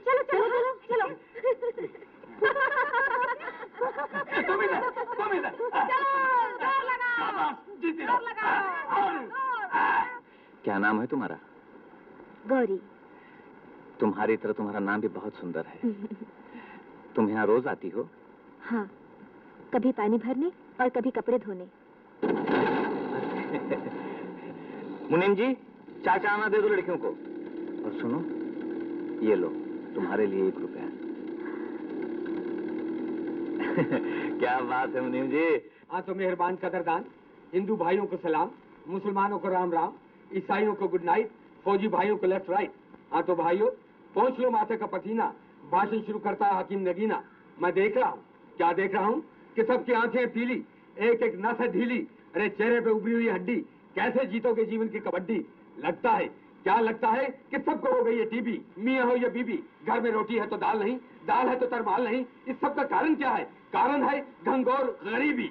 चलो चलो चलो चलो तुम इधर चलो, जोर लगाओ, जोर लगाओ। क्या नाम है तुम्हारा? गौरी। तुम्हारी तरह तुम्हारा नाम भी बहुत सुंदर है। तुम यहाँ रोज आती हो? हाँ, कभी पानी भरने और कभी कपड़े धोने। मुनीम जी, चाय चाना दे दो लड़कियों को। और सुनो, ये लो, तुम्हारे लिए 1 रुपया। क्या बात है मुनीम जी। हाँ तो मेहरबान कदरदान, हिंदू भाइयों को सलाम, मुसलमानों को राम राम, ईसाइयों को गुड नाइट, फौजी भाइयों को लेफ्ट राइट। हाँ तो भाइयों, पहुंच लो माथे का पसीना, भाषण शुरू करता है हकीम नगीना। मैं देख रहा हूँ, क्या देख रहा हूँ कि सबकी आंखें पीली, एक एक नस है ढीली, अरे चेहरे पे उभरी हुई हड्डी, कैसे जीतोगे जीवन की कबड्डी। लगता है, क्या लगता है कि सबको हो गई है टीबी, मियाँ हो या बीबी, घर में रोटी है तो दाल नहीं, दाल है तो तरमाल नहीं। इस सब का कारण क्या है? कारण है घंघोर गरीबी।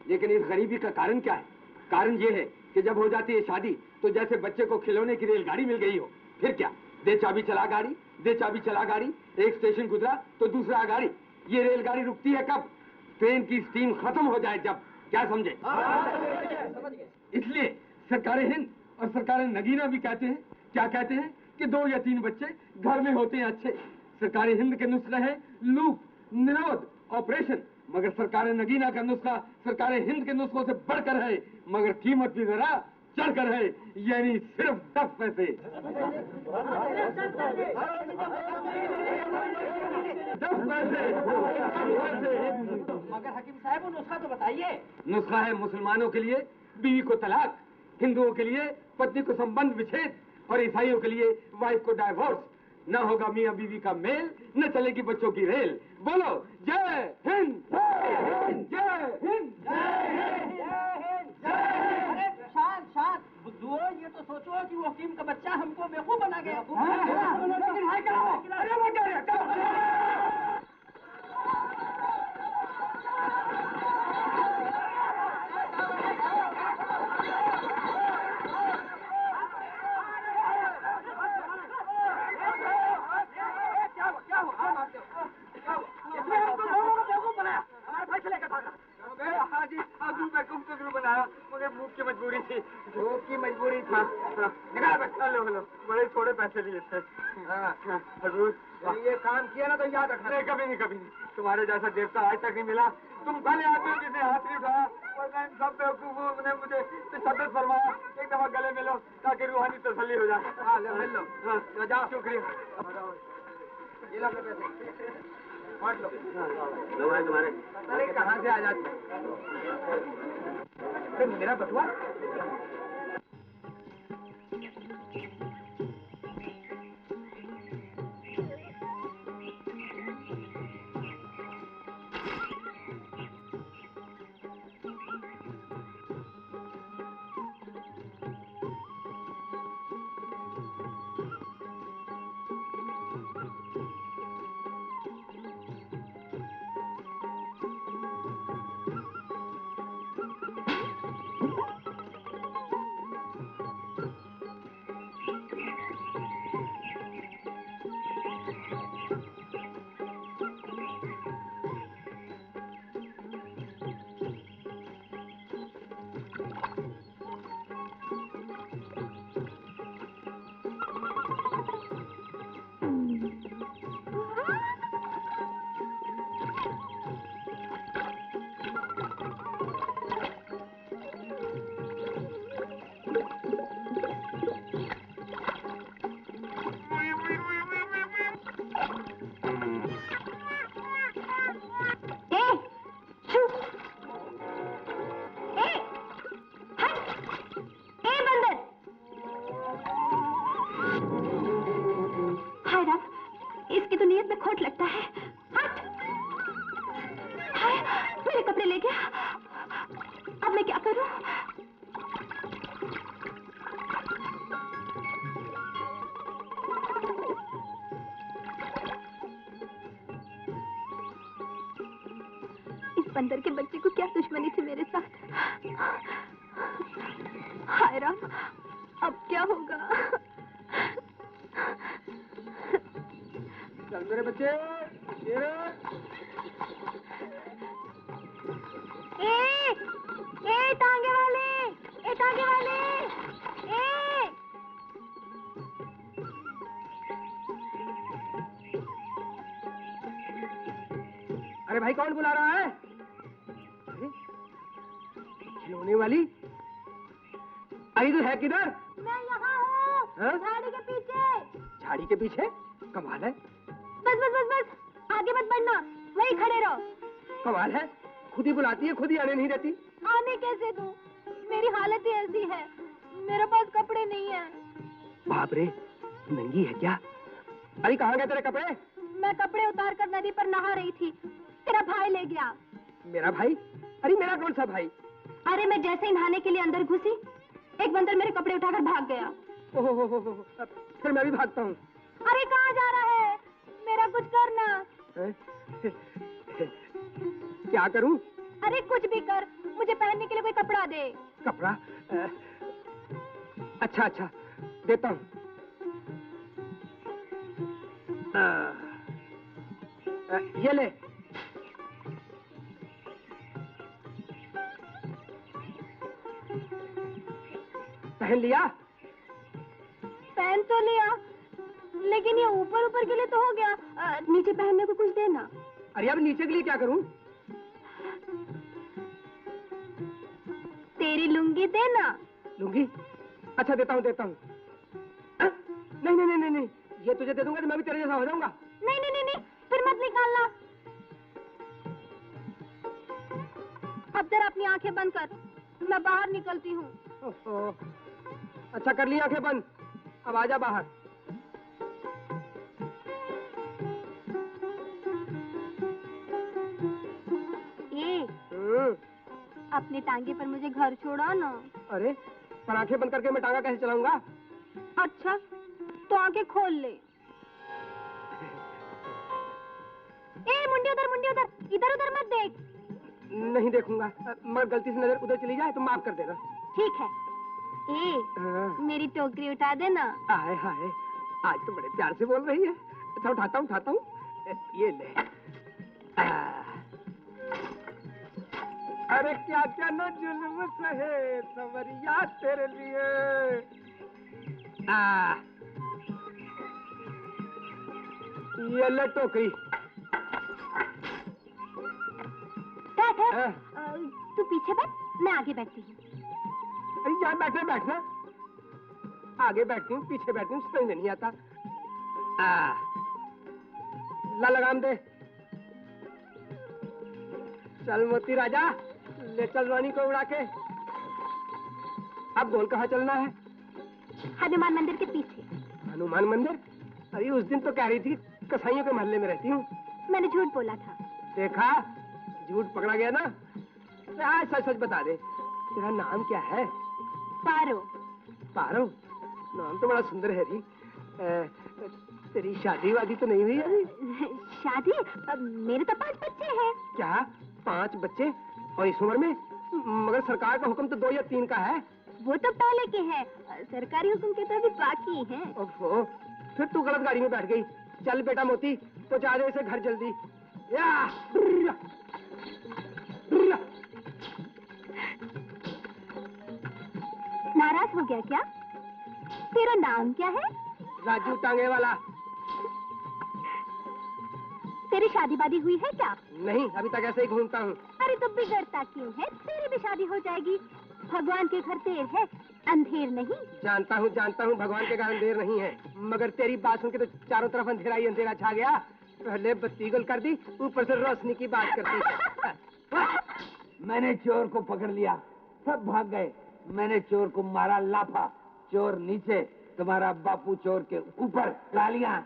लेकिन इस गरीबी का कारण क्या है? कारण ये है कि जब हो जाती है शादी तो जैसे बच्चे को खिलौने की रेलगाड़ी मिल गई हो। फिर क्या, दे चाबी चला गाड़ी, दे चाबी चला गाड़ी, एक स्टेशन गुजरा तो दूसरा गाड़ी। ये रेलगाड़ी रुकती है कब? ट्रेन की स्टीम खत्म हो जाए जब। क्या समझे? इसलिए सरकार हिंद और सरकार नगीना भी कहते हैं, क्या कहते हैं कि 2 या 3 बच्चे घर में होते हैं अच्छे। सरकार हिंद के नुस्खे है लूप, निरोध, ऑपरेशन, मगर सरकार नगीना का नुस्खा सरकार हिंद के नुस्खों से बढ़कर है, मगर कीमत भी जरा चढ़कर है, यानी सिर्फ 10 पैसे। 10 पैसे। मगर हकीम साहब वो नुस्खा तो बताइए। नुस्खा है मुसलमानों के लिए बीवी को तलाक, हिंदुओं के लिए पत्नी को संबंध विच्छेद, और ईसाइयों के लिए वाइफ को डाइवोर्स। न होगा मियाँ बीवी का मेल, न चलेगी बच्चों की रेल। बोलो जय हिंद, जय हिंद, जय हिंद, जय हिंद, जय हिंद, जय हिंद। अरे शांत शांत बुद्धुओ, ये तो सोचो कि वो हकीम का बच्चा हमको बेवकूफ बना गया। लेकिन है क्या? अरे वो क्या है? मगर भूख की मजबूरी थी। भूख की मजबूरी थी। हेलो हेलो, बड़े थोड़े पैसे लिए थे। ये काम किया ना तो याद रखना। नहीं कभी नहीं, कभी नहीं। तुम्हारे जैसा देवता आज तक नहीं मिला। तुम पहले आते हो जिसने हाथ नहीं उठाया, और मैं सब बेवकूफों ने मुझे तशद्दुद फरमाया। एक दफा गले मिलो ताकि रूहानी तसल्ली हो जाए। हाँ ले लो, जाओ। शुक्रिया। ये लो अपने पैसे, बांट लो। लो भाई तुम्हारे। अरे कहाँ से आ जाते? मेरा बटुआ। बंदर के बच्चे को क्या दुश्मनी थी मेरे साथ। हाय राम, अब क्या होगा? चल मेरे बच्चे, शेर। ए टांगे वाले, ए टांगे वाले, ए अरे भाई कौन बुला रहा है? अरे, खिलौने वाली आई तो है किधर? मैं यहाँ हूँ, हाँ? झाड़ी के पीछे। झाड़ी के पीछे? कमाल है, बस बस बस बस, आगे मत बढ़ना, वहीं खड़े रहो। कमाल है, खुद ही बुलाती है, खुद ही आने नहीं देती। आने कैसे दूं? मेरी हालत ही ऐसी है, मेरे पास कपड़े नहीं है। बाप रे, नंगी है क्या? अरे कहाँ गए तेरे कपड़े? मैं कपड़े उतार कर नदी पर नहा रही थी, तेरा भाई ले गया। मेरा भाई? अरे मेरा कौन सा भाई? अरे मैं जैसे ही नहाने के लिए अंदर घुसी, एक बंदर मेरे कपड़े उठाकर भाग गया। ओहो, फिर मैं भी भागता हूँ। अरे कहाँ जा रहा है? मेरा कुछ करना। क्या करूँ? अरे कुछ भी कर, मुझे पहनने के लिए कोई कपड़ा दे। कपड़ा? अच्छा अच्छा, देता हूँ। ये ले। पहन लिया? पहन तो लिया, लेकिन ये ऊपर ऊपर के लिए तो हो गया, नीचे पहनने को कुछ देना। अरे अब नीचे के लिए क्या करूँ? तेरी लुंगी देना। लूंगी? अच्छा देता हूँ देता हूँ। नहीं नहीं नहीं नहीं, ये तुझे दे दूंगा तो मैं भी तेरे जैसा हो जाऊंगा। नहीं नहीं नहीं नहीं, फिर मत निकालना। अब जरा अपनी आंखें बंद कर, मैं बाहर निकलती हूँ। ओहो, अच्छा कर ली आंखें बंद, अब आजा बाहर। अपने टांगे पर मुझे घर छोड़ा ना। अरे पर आंखें बंद करके मैं टांगा कैसे चलाऊंगा? अच्छा तो आंखें खोल ले। मुंडी उधर, इधर उधर मत देख। नहीं देखूंगा, मगर गलती से नजर उधर चली जाए तो माफ कर देना। ठीक है। मेरी टोकरी उठा देना। हाय हाय, आज तो बड़े प्यार से बोल रही है। अच्छा उठाता हूँ, ये ले। अरे क्या क्या न जुल्म सहे सवरिया तेरे लिए। ये ले टोकरी। तू पीछे बैठ, मैं आगे बैठती हूँ। अरे यहाँ बैठना, आगे बैठती हूँ पीछे बैठती हूँ, समझ में नहीं आता। ला लगाम दे। चल मोती राजा, ले चल रानी को उड़ा के। अब बोल कहाँ चलना है? हनुमान मंदिर के पीछे। हनुमान मंदिर? अरे उस दिन तो कह रही थी कसाईयों के मोहल्ले में रहती हूँ। मैंने झूठ बोला था। देखा, झूठ पकड़ा गया ना। आज सच सच बता दे, तेरा नाम क्या है? पारो। पारो? नाम तो बड़ा सुंदर है जी। तेरी शादी वादी तो नहीं हुई अभी? शादी? मेरे तो 5 बच्चे हैं। क्या 5 बच्चे? और इस उम्र में? मगर सरकार का हुक्म तो 2 या 3 का है। वो तो पहले के हैं, सरकारी हुक्म के तो अभी बाकी हैं। ओहो, फिर तू गलत गाड़ी में बैठ गई। चल बेटा मोती, पहुंचा दे इसे घर जल्दी। नाराज हो गया क्या? तेरा नाम क्या है? राजू टांगे वाला। तेरी शादी वादी हुई है क्या? नहीं, अभी तक ऐसे ही घूमता हूँ। अरे तो बिगड़ता क्यों है? तेरी भी शादी हो जाएगी। भगवान के घर देर है, अंधेर नहीं। जानता हूँ भगवान के घर अंधेर नहीं है, मगर तेरी बात सुन के तो चारों तरफ अंधेरा ही अंधेरा छा गया। पहले बत्ती गुल कर दी, ऊपर से रोशनी की बात करती। मैंने चोर को पकड़ लिया, सब भाग गए। मैंने चोर को मारा लाफा, चोर नीचे, तुम्हारा बापू चोर के ऊपर। तालियां।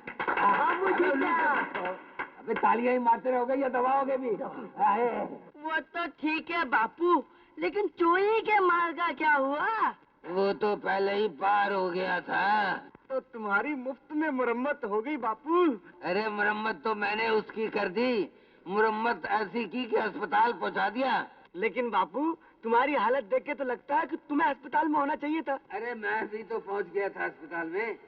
अबे तालियां ही मारते रहोगे या दबाओगे भी? वो तो ठीक है बापू, लेकिन चोरी के माल का क्या हुआ? वो तो पहले ही पार हो गया था। तो तुम्हारी मुफ्त में मुरम्मत हो गई बापू। अरे मुरम्मत तो मैंने उसकी कर दी, मुरम्मत ऐसी की कि अस्पताल पहुंचा दिया। लेकिन बापू तुम्हारी हालत देख के तो लगता है कि तुम्हें अस्पताल में होना चाहिए था। अरे मैं भी तो पहुंच गया था अस्पताल में,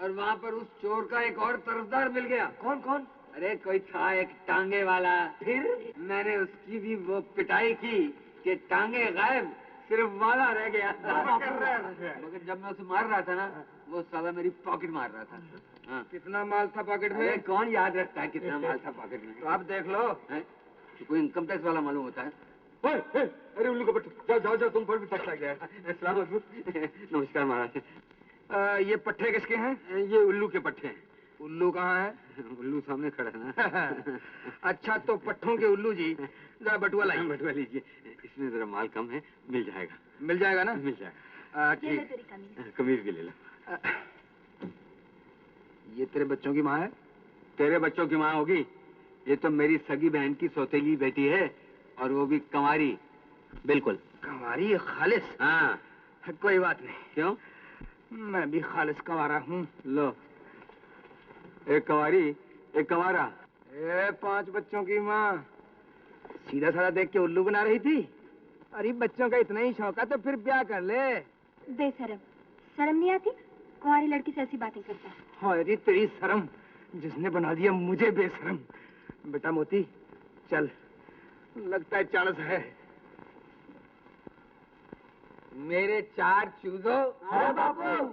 और वहाँ पर उस चोर का एक और तरफदार मिल गया। कौन कौन? अरे कोई था एक टांगे वाला। फिर मैंने उसकी भी वो पिटाई की कि टांगे गायब, सिर्फ वाला रह गया। मगर जब मैं उसे मार रहा था ना, वो साला मेरी पॉकेट मार रहा था। हाँ। कितना माल था पॉकेट अरे में? कौन याद रखता है कितना माल था पॉकेट में? तो आप देख लो। हैं? तो कोई इनकम टैक्स वाला मालूम होता है। अरे उल्लू का पट्टा, जाओ जाओ जाओ, तुम पर भी टैक्स लग गया। अस्सलाम वालेकुम। नमस्कार महाराज। ये पट्टे किसके हैं? ये उल्लू के पट्टे हैं। उल्लू कहाँ है? उल्लू सामने खड़ा है ना। अच्छा तो पट्टों के उल्लू जी, जरा बटुआ लाइए। बटुआ लीजिए, इसमें जरा माल कम है, मिल जाएगा। मिल जाएगा ना? मिल जाएगा। ये ले ठीक, तेरी कमीज। कमीज भी ले लो। ये तेरे बच्चों की माँ है? तेरे बच्चों की माँ होगी? ये तो मेरी सगी बहन की सौतेली बेटी है, और वो भी कंवारी। बिल्कुल। कंवारी खालिस? हाँ। कोई बात नहीं, क्यों? मैं भी खालिस कंवारा हूँ। लो, एक कंवारी एक कंवारा। 5 बच्चों की माँ सीधा साधा देख के उल्लू बना रही थी। अरे बच्चों का इतना ही शौक है तो फिर ब्याह कर ले। बेशरम, शर्म नहीं आती? कुंवारी लड़की से ऐसी बातें करता है। हाँ रे तेरी शर्म, जिसने बना दिया मुझे बेशरम। बेटा मोती चल, लगता है चाणस है। मेरे 4 चूजो। हाँ बापू।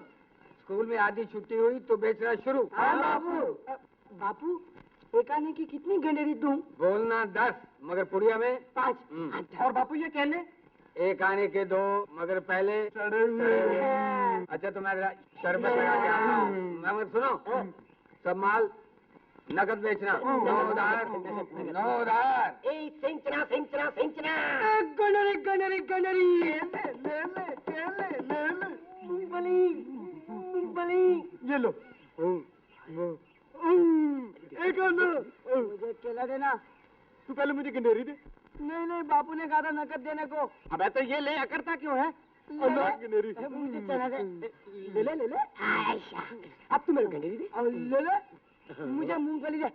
स्कूल में आधी छुट्टी हुई तो बेचना शुरू। हाँ बापू। बापू, एक आने की कितनी गंडेरी दूं? बोलना 10 मगर पुड़िया में 5। और बापू ये कहने? एक आने के 2 मगर पहले सड़े हुए। अच्छा तो मैं जरा शरबत लगा के आता हूँ। मगर सुनो, सब माल नकद बेचना, 9 उधार 9 उधार। सिंचना सिंचना सिंचना। Gunnery gunnery gunnery. मूंगफली मूंगफली। ये लो। एक आना। मुझे केला देना। तू पहले मुझे गंडेरी दे। नहीं नहीं, बापू ने कहा था नकद देने को। अबे तो ये ले, अकड़ता क्यों है? गंडेरी। मुझे चना दे। ले ले ले ले। आयशा, अब तू मेरे गंडेरी दे। और ले ले। मुझे मूंगफली दे।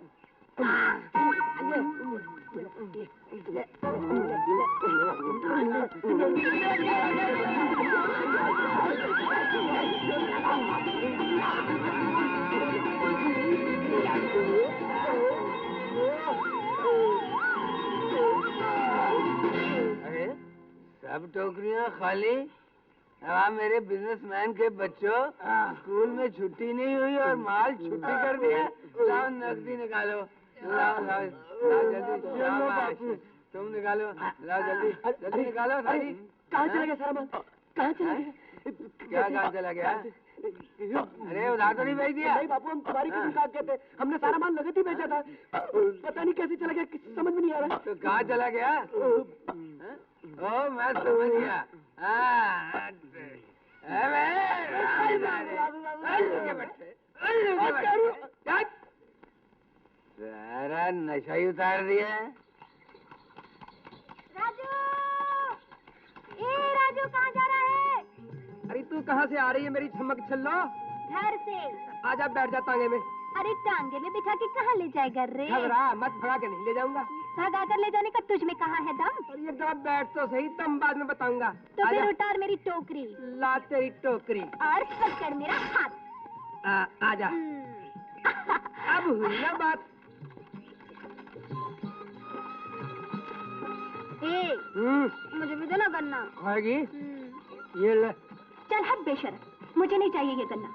अरे सब टोकरियां खाली। अब मेरे बिजनेसमैन के बच्चों, स्कूल में छुट्टी नहीं हुई और माल छुट्टी कर दिया। लाओ नकदी निकालो। लाओ लाओ लाओ जल्दी। शाबाश। तुम निकालो, लाओ जल्दी जल्दी निकालो सारी। कहाँ चला गया सारा माल? कहाँ चला गया? क्या कहाँ चला गया? अरे उधार तो नहीं भेज दिया? नहीं बापू, हम तुम्हारी किसी का कहते, हमने सारा माल नगद ही बेचा था। पता नहीं कैसे चला गया, किसी समझ में नहीं आ रहा। तो कहाँ चला गया? ओ मैं समझ गया। सारा नशा ही उतार दिया। राजू! ए राजू, कहाँ जा रहा है? अरे तू कहाँ से आ रही है मेरी चमक छल्लो? घर से। आजा बैठ जा तांगे में। अरे टांगे में बिठा के कहाँ ले जाएगा रे? घबरा मत, भगा के नहीं ले जाऊंगा। भगा कर ले जाने का तुझ में कहाँ है दम? अरे एक दफा बैठ तो सही, तब बाद में बताऊंगा। तो आजा। फिर उतार मेरी टोकरी ला तेरी टोकरी। और पकड़ मेरा हाथ। आजा। अब हुई ना बात। ए, मुझे भी दे ना गन्ना। खाएगी? ये ले। चल हट बेशरम, मुझे नहीं चाहिए ये गन्ना।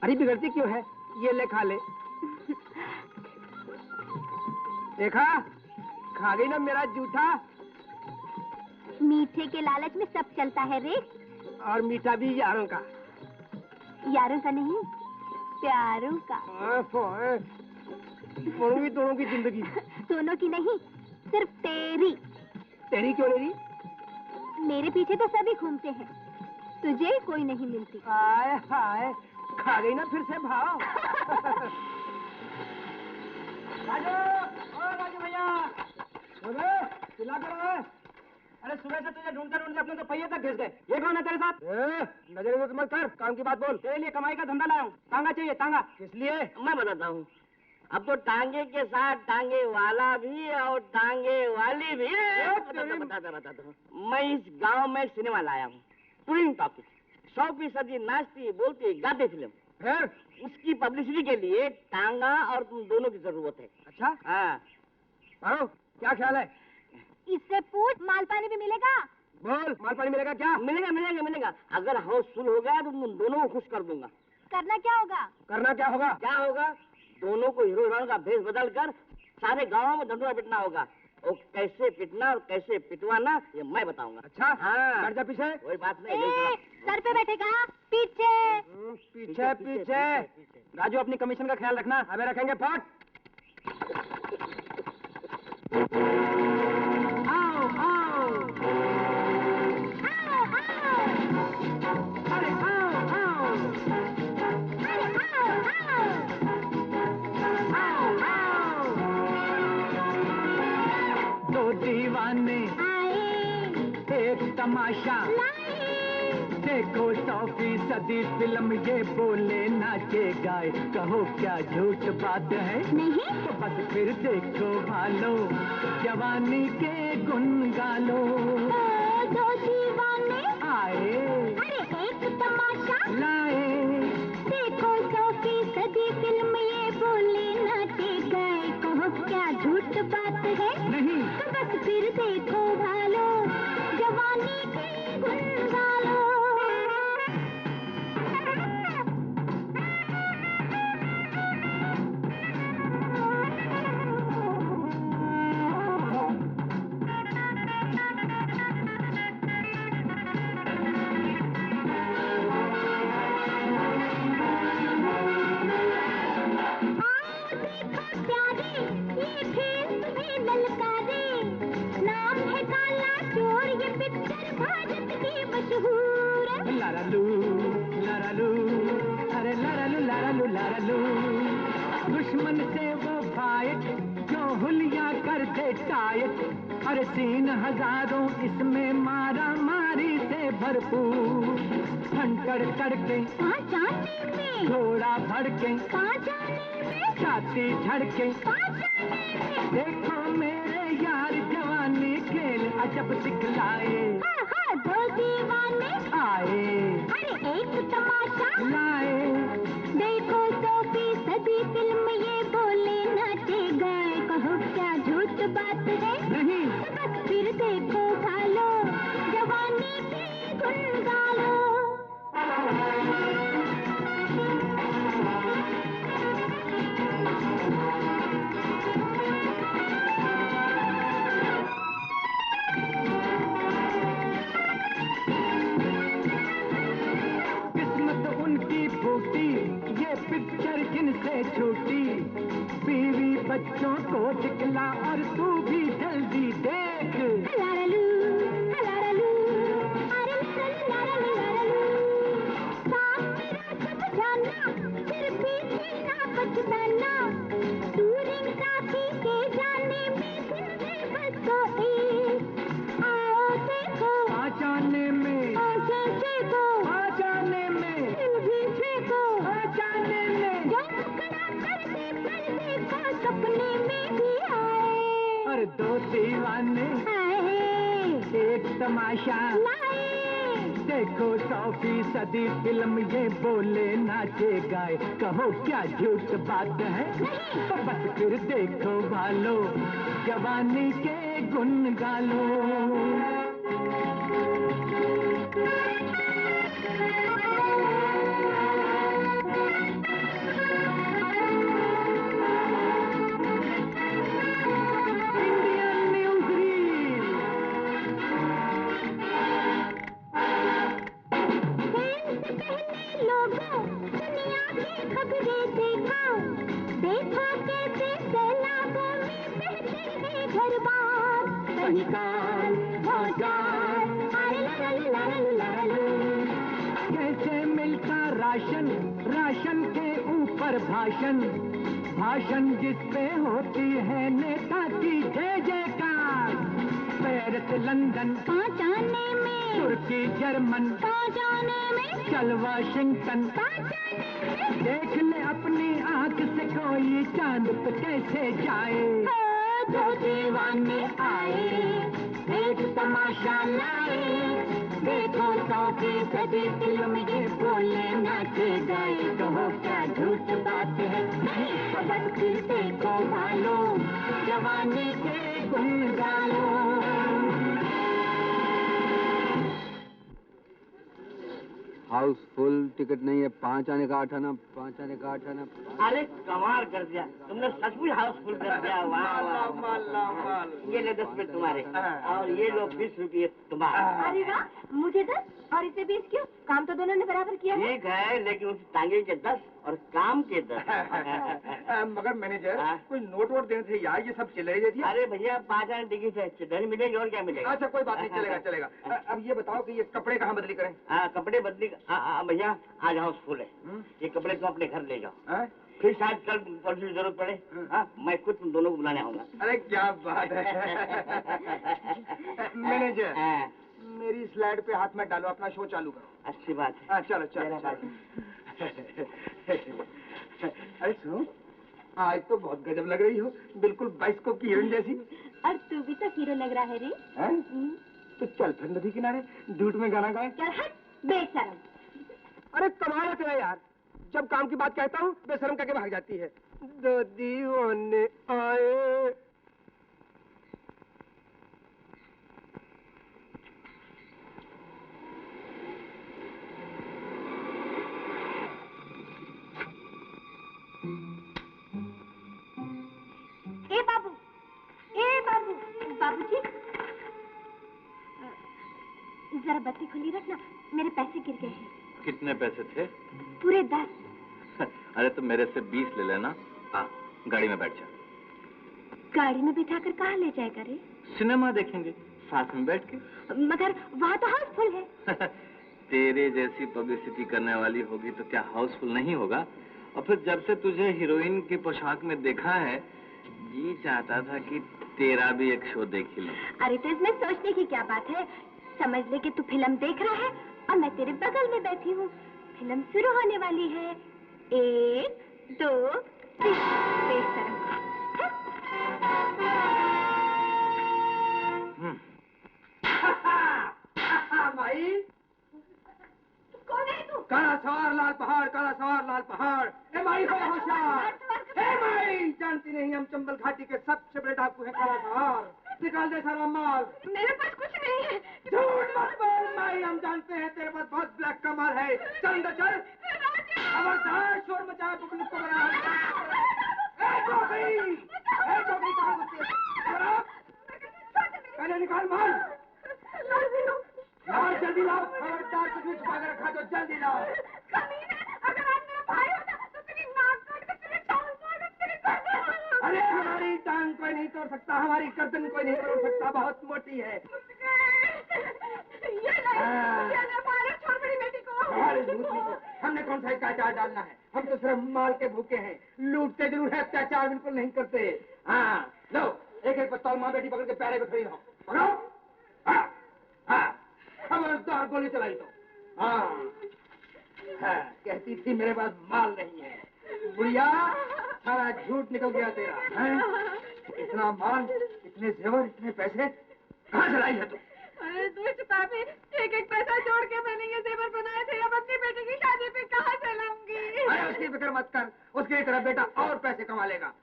अरे बिगड़ती क्यों है? ये ले खा ले। देखा, खा गई ना मेरा जूठा। मीठे के लालच में सब चलता है रे। और मीठा भी यारों का। यारों का नहीं, प्यारों का। दोनों की जिंदगी। दोनों की नहीं, सिर्फ तेरी। तेरी क्यों नहीं? मेरे पीछे तो सभी घूमते हैं, तुझे कोई नहीं मिलती। हाय हाय, खा गई ना फिर से भाव। राजू, ओ राजू भैया, अबे चिल्ला कर रहा है? अरे सुबह से तुझे ढूंढते ढूंढते अपने तो पहिए तक घिस गए। ये कौन है तेरे साथ? नजर मत कर, काम की बात बोल। तेरे लिए कमाई का धंधा लाया हूँ। तांगा चाहिए, तांगा। किस लिए? मैं बताता हूँ। अब तो टांगे के साथ टांगे वाला भी और टांगे वाली भी। बताता हूँ। मैं इस गांव में सिनेमा लाया हूँ, टूरिंग टॉकीज। 100% नाचती बोलती गाती फिल्म। फिर? उसकी पब्लिसिटी के लिए टांगा और तुम दोनों की जरूरत है। अच्छा हाँ। आओ, क्या ख्याल है? इससे पूछ माल पानी भी मिलेगा। बोल, माल पानी मिलेगा क्या? मिलेगा मिलेगा मिलेगा। अगर हाउसफुल हो गया तो तुम दोनों को खुश कर दूंगा। करना क्या होगा? करना क्या होगा? क्या होगा? दोनों को हीरो हीरोइन का भेष बदल कर सारे गाँव में धंधुआ पिटना होगा। और कैसे पिटना और कैसे पिटवाना ये मैं बताऊंगा। अच्छा हाँ। बैठ जा पीछे। कोई बात नहीं। ए, सर पे बैठेगा पीछे। पीछे पीछे। राजू अपनी कमीशन का ख्याल रखना, हमें रखेंगे फट। आओ आओ। आओ आओ। अरे आओ आओ। अरे आओ आओ। आओ आओ। दो दीवाने आए एक तमाशा, लाए देखो 100% फिल्म, ये बोले नाचे गाए, कहो क्या झूठ बात है? नहीं। तो बस फिर देखो भालो, जवानी के गुन गालो। दो दीवाने आए अरे एक तमाशा लाए, देखो 100% फिल्म, ये बोले नाचे गाए, कहो क्या झूठ बात है? नहीं तो बस फिर देखो भालो, जवानी के गुन गालो। आओ देखो प्यारे, ये खेल तुम्हें ललकारे, नाम है काला चोर, ये पिक्चर भारत की मशहूर है। लारालू लारालू, अरे लारालू लारालू, दुश्मन से वो फाइट जो हुलिया कर दे टाइट, अरे सीन हजारों इसमें मारा मारी से भरपूर, ठनकड़ करके जाने में, घोड़ा भड़के, जाने में, छाती झड़के, जाने में। देखो मेरे यार जवानी खेल अजब सिखलाए, हाँ हाँ दो दीवाने आए अरे एक तमाशा लाए, देखो 100% फिल्म, ये बोले नाचे गाए, कहो क्या झूठ बात है? नहीं तो बस फिर देखो भालो, जवानी के गुन गालो। किस्मत उनकी फूटी, ये पिक्चर जिनसे छूटी, बीवी बच्चों को दिखला और तू भी जल्दी देख। लारालू, लारालू, अरे लारालू, लारालू, लारालू। काम मेरा सब जाना, फिर पीछे ना पछताना, टूरिंग काफी के जाने में जिंदगी बस तो एक। आओ देखो, आ जाने में, आंखें देखो, आ जाने में, दिल भी देखो, आ जाने में, जो मुकरा पर्दे को सपने में भी आए। और दो दीवाने आए एक तमाशा, लाए देखो 100% फिल्म, ये बोले नाचे गाए, कहो क्या झूठ बात है? तो बस फिर देखो भालो, जवानी के गुन गालो। Indian news reel. खेल से पहले लोगों, दुनिया की खबरें देखो, देखो कैसे सैलाबों में बहते हैं घर बार, कहीं कार, औजार, अरे लारालू, लारालू, लारालू। कैसे मिलता राशन, राशन के ऊपर भाषण, भाषण जिस पे होती है नेता की जय जयकार, पेरिस लंदन पहुंचाने में, तुर्की जर्मन, पहुंचाने में, चल वाशिंगटन, पहुंचाने में। देख ले अपनी आंख से कोई चांद पे कैसे जाए। ओ जो दीवाने आए, एक तमाशा लाए, देखो 100% फिल्म ये बोले नाचे गाए, कहो क्या झूठ बात है, नहीं तो बस फिर देखो भालो, जवानी के गुण गालो। हाउसफुल, टिकट नहीं है, 5 आने का 8 आना, 5 आने का 8 आना। अरे कमाल कर दिया तुमने, सचमुच हाउसफुल कर दिया। वाह वाह। ये ले 10 रुपए तुम्हारे और ये लो 20 रुपये तुम्हारे। अरे वाह, मुझे 10 और इसे 20 क्यों? काम तो दोनों ने बराबर किया है। ठीक है, लेकिन उस टांगे के 10 और काम के 10। मगर मैनेजर हाँ? कोई नोट वोट देने थे यार, ये सब चिल्लर ही देती है। अरे भैया 5 आने टिकट है, चिल्लर मिलेगी और क्या मिलेगा। अच्छा कोई बात नहीं, चलेगा चलेगा। अब ये बताओ कि ये कपड़े कहाँ बदली करें? हाँ कपड़े बदली भैया आज हाउसफुल है, ये कपड़े तुम अपने घर ले जाओ, हाँ? फिर शायद कल परसों की जरूरत पड़े। हाँ मैं खुद तुम दोनों को बुलाने आऊंगा। अरे क्या बात है। मैनेजर हाँ, मेरी स्लाइड पे हाथ मत डालो, अपना शो चालू करो। अच्छी बात है। हाँ चलो चलो चलो। अरे सुनो, आज तो बहुत गजब लग रही हो, बिल्कुल बाइस्कोप की हीरोइन जैसी। और तू भी तो हीरो लग रहा है रे। हैं? तो चल फिर नदी किनारे ड्यूट में गाना गाए। चल हट बेशरम। अरे कमाल है तेरा यार, जब काम की बात कहता हूँ बेशरम करके भाग जाती है। दो दीवाने आए। ए बाबू, बाबूजी, जरा बत्ती खुली रखना, मेरे पैसे गिर गए हैं। कितने पैसे थे? पूरे 10। अरे तो मेरे से 20 ले लेना। हाँ गाड़ी में बैठ जा। गाड़ी में बिठाकर कहाँ ले जाएगा रे? सिनेमा देखेंगे साथ में बैठ के। मगर वहाँ तो हाउसफुल है। तेरे जैसी पब्लिसिटी करने वाली होगी तो क्या हाउसफुल नहीं होगा? और फिर जब से तुझे हीरोइन की पोशाक में देखा है, जी चाहता था कि तेरा भी एक शो देख ही लूं। अरे तो इसमें सोचने की क्या बात है? समझ ले कि तू फिल्म देख रहा है और मैं तेरे बगल में बैठी हूँ। फिल्म शुरू होने वाली है। 1 2 3 बेशरम। माई कौन है तू? काला सवार लाल पहाड़, काला सवार लाल पहाड़। ए माई हो होशियार। ए माई, जानती नहीं हम चंबल घाटी के सबसे बड़े डाकू हैं काला सवार। निकाल दे सारा माल। मेरे पास कुछ नहीं है। झूठ मत बोल माई, हम जानते हैं तेरे पास बहुत ब्लैक का माल है। चल अंदर चल। खबरदार शोर मचाया तो पुलिस को बना। ए चौधरी कहाँ घुसी है? पहले निकाल माल। लाओ जल्दी लाओ, खबरदार कुछ भी छुपा के रखा तो जल्दी लाओ। अगर आज मेरा भाई होता तो तेरी नाक काट के तेरे टांग तोड़ तेरी गर्दन। अरे हमारी टांग कोई नहीं तोड़ सकता, हमारी गर्दन कोई नहीं तोड़ सकता, बहुत मोटी है। ये ले मारे छोड़ मेरी बेटी को। हमारे भूतनी को हमने कौन सा इसका अचार डालना है? हम तो सिर्फ माल के भूखे हैं, लूटते जरूर है, अत्याचार बिल्कुल नहीं करते। हाँ लो, एक एक पिस्तौल माँ बेटी पकड़ के पैरे पे खड़ी रहो। पकड़ो। हाँ हाँ, खबरदार गोली चलाई तो। हाँ कहती थी मेरे पास माल नहीं है। बुढ़िया, सारा झूठ निकल गया तेरा है। इतना माल, इतने जेवर, इतने पैसे कहाँ से लाई है तू? अरे दुष्ट पापी, एक पैसा जोड़ के मैंने ये जेवर बनाए थे, अब अपनी बेटी की शादी पे कहाँ से लाऊंगी? अरे उसकी फिक्र मत कर, उसके लिए तेरा बेटा और पैसे कमा लेगा।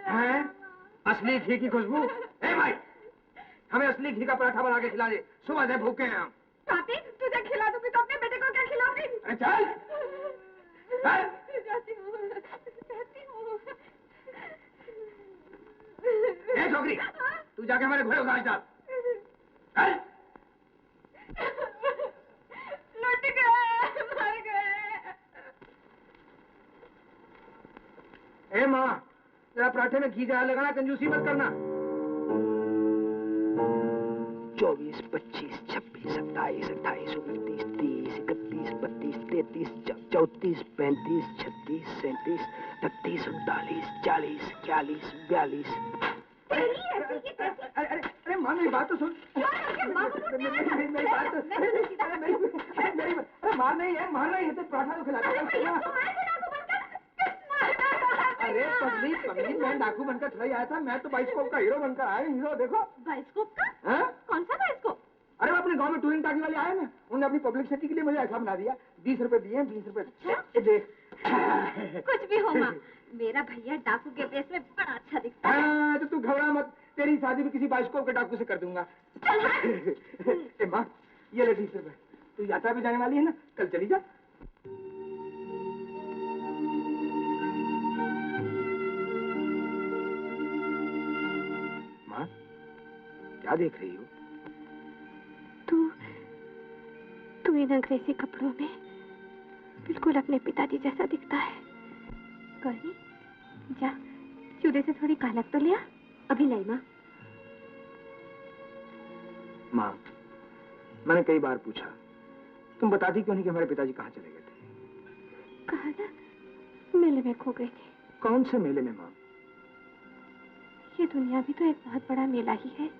हैं? असली घी की खुशबू। ए भाई, हमें असली घी का पराठा बना के खिला दे, सुबह से भूखे हैं हम। पापी, तुझे खिला दूंगी तो अपने बेटे को क्या खिलाऊंगी? अरे चल चल। जाती हूँ। ए छोकरी, तू जाके हमारे घोड़े को घास डाल। चल। लुट गए, मर गए। ए माँ, जरा पराठे में घी ज्यादा लगाना, कंजूसी मत करना। 24, 25, 26, 27, 28, 29, 30, 31, 32, 33, 34, 35, 36, 37, 38, 39, 40, 41, 42। तेरी ऐसी की तैसी। अरे माँ, मेरी बात तो सुन। मेरी बात तो अरे मार नहीं है तो पराठा तो खिला दे। अरे पगली पगली, मैं डाकू बनकर थोड़ी आया था, मैं तो बाइस्कोप का हीरो बनकर आया। हीरो देखो। बाइस्कोप का? हैं? कौन सा बाइस्कोप? अरे वो अपने गांव में टूरिंग टाकी वाले आए ना, उन्होंने अपनी पब्लिसिटी के लिए मुझे ऐसा बना दिया। 20 रुपए दिए, 20 रुपए। अच्छा? देख। कुछ भी हो माँ, मेरा भैया डाकू के ड्रेस में बड़ा अच्छा दिखता है। तो तू घबरा मत, तेरी शादी भी किसी बाइस्कोप के डाकू से कर दूंगा। चल हाँ। ए माँ, ये ले 20 रुपए। तू यात्रा पे जाने वाली है ना, कल चली जा। माँ, क्या देख रही हो? तू इन अंग्रेजी कपड़ों में बिल्कुल अपने पिताजी जैसा दिखता है। कहीं जा, चूल्हे से थोड़ी कालक तो लिया। अभी लाई माँ। माँ, मैंने कई बार पूछा, तुम बताती क्यों नहीं कि हमारे पिताजी कहाँ चले गए थे? कहा ना, मेले में खो गए थे। कौन से मेले में माँ? ये दुनिया भी तो एक बहुत बड़ा मेला ही है।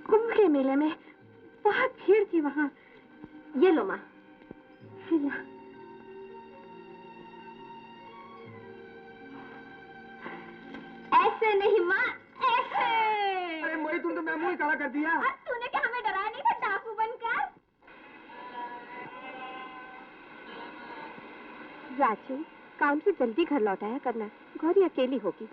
कुंभ के मेले में बहुत भीड़ थी वहाँ। ये लो माँ। ला। ऐसे नहीं माँ, ऐसे। अरे मोई, तुम तो मैं मुंह ही काला कर दिया। अब तूने क्या हमें डराया नहीं था डाकू बनकर? राजू, काम से जल्दी घर लौटाया करना, गौरी अकेली होगी।